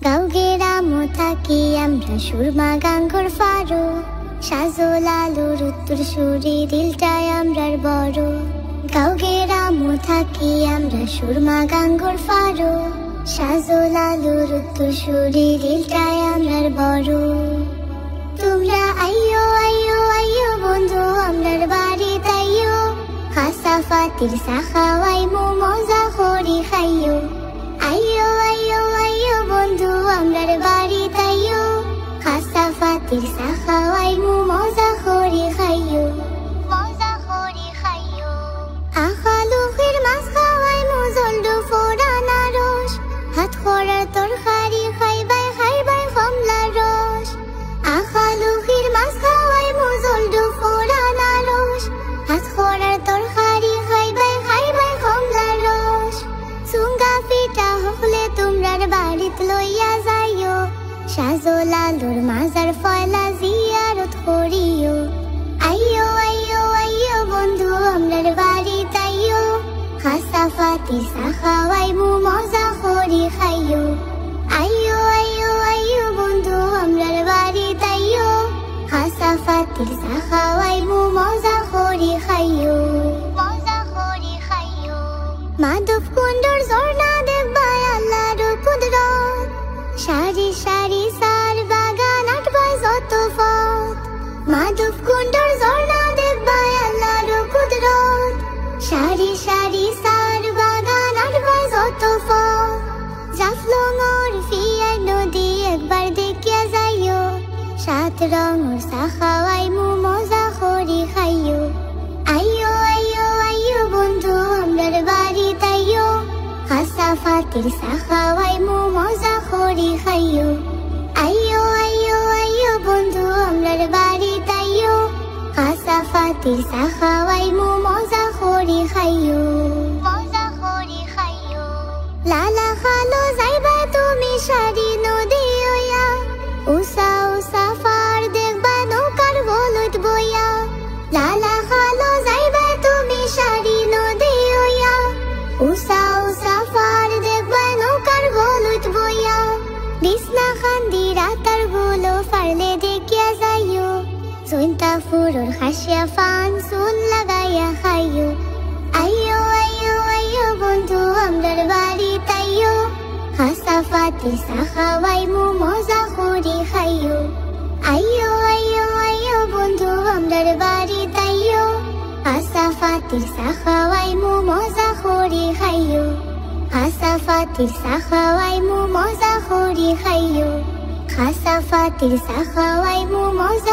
গাঁও-গেরামও থাকি আমরা সুরমা গাঙ্গর ফারো, সাজল আলোর উত্তরসূরি দিলটায় আমরার বড়। গাঁও-গেরামও থাকি আমরা সুরমা গাঙ্গর ফারো, সাজল আলোর উত্তরসূরি দিলটায় আমরার বড়। তোমরা আইয়ো আইয়ো আইয়ো বন্ধু আমরার বাড়ি তাইয়ো, খাসা ফাতির সাখাওয়াই মো মজা করি খাইয়ো। আইয়ো আইয়ো আইয়ো বন্ধু আমরার বাড়ি তাইয়ো, খাসা ফাতির সাখাওয়াই মো মজা করি খাইয়ো। মজা করি খাইয়ো। আখালুখের মাছ খাওয়াই মো জলডু ফোড়ানা রস, হাত খোড়ার তরকারি খাইবাই খাইবাই কমলা রস। আখালুখের মাছ খাওয়াই মো জলডু ফোড়ানা রস, হাত খোড়ার তরকারি খাইবাই খাইবাই কমলা রস। চুঙ্গা পিঠা হলে তোমরার বাড়িত লইয়া যাইও, সাজল আলোর মাজার ফয়লা জিয়ারত করিও। আইয়ো আইয়ো আইয়ো বন্ধু আমরার বাড়ি তাইয়ো, খাসা ফাতির সাখাওয়াই মো মজা করি খাইয়ো। আইয়ো আইয়ো আইয়ো বন্ধু আমরার বাড়ি তাইয়ো, খাসা ফাতির সাখাওয়াই মো মজা করি খাইয়ো। মজা করি খাইয়ো। মাধব কুণ্ডর ঝর্ণা দেখবাই আল্লাহর কুদরত, সারি সারি সার বাগান আটবাই যত পথ। মাধব কুণ্ডর ঝর্ণা দেখবাই আল্লাহর কুদরত, সারি সারি সার বাগান আটবাই যত পথ। জাফলংর ফিয়ার নদী একবার দেখিয়া যাইও, সাত রঙর সাখাওয়াই মো মজা করি খাইয়ো। আইয়ো আইয়ো আইয়ো বন্ধু আমরার বাড়ি তাইয়ো, খাসা ফাতির সাখাওয়াই মো মজা করি খাইয়ো। আইয়ো আইয়ো আইয়ো বন্ধু আমরার বাড়ি তাইয়ো, খাসা ফাতির সাখাওয়াই মো মজা করি খাইয়ো। মজা করি খাইয়ো। লালা খালো যাইবা তুমি সারি নদী হইয়া, উষা উষা ফার দেখবা নৌকার গলুত বইয়া। লালা খালো যাইবা তুমি সারি নদী হইয়া, উষা উষা ফার দেখবা নৌকার গলুত বইয়া। বিছনা খান্দি রাতার গুলো ফারলে দেখিয়া যাইও, জৈন্তা ফুরোর হাসিয়া ফান চুন লাগাইয়া খাইও। আইয়ো আইয়ো আইয়ো বন্ধু আমরার বাড়ি তাইয়ো, খাসা ফাতির সাখাওয়াই মো মজা করি খাইয়ো। আইয়ো আইয়ো আইয়ো বন্ধু আমরার বাড়ি তাইয়ো, খাসা ফাতির সাখাওয়াই মো মজা করি খাইয়ো। খাসা ফাতির সাখাওয়াই মো মজা করি খাইয়ো। খাসা ফাতির সাখাওয়াই মো মজা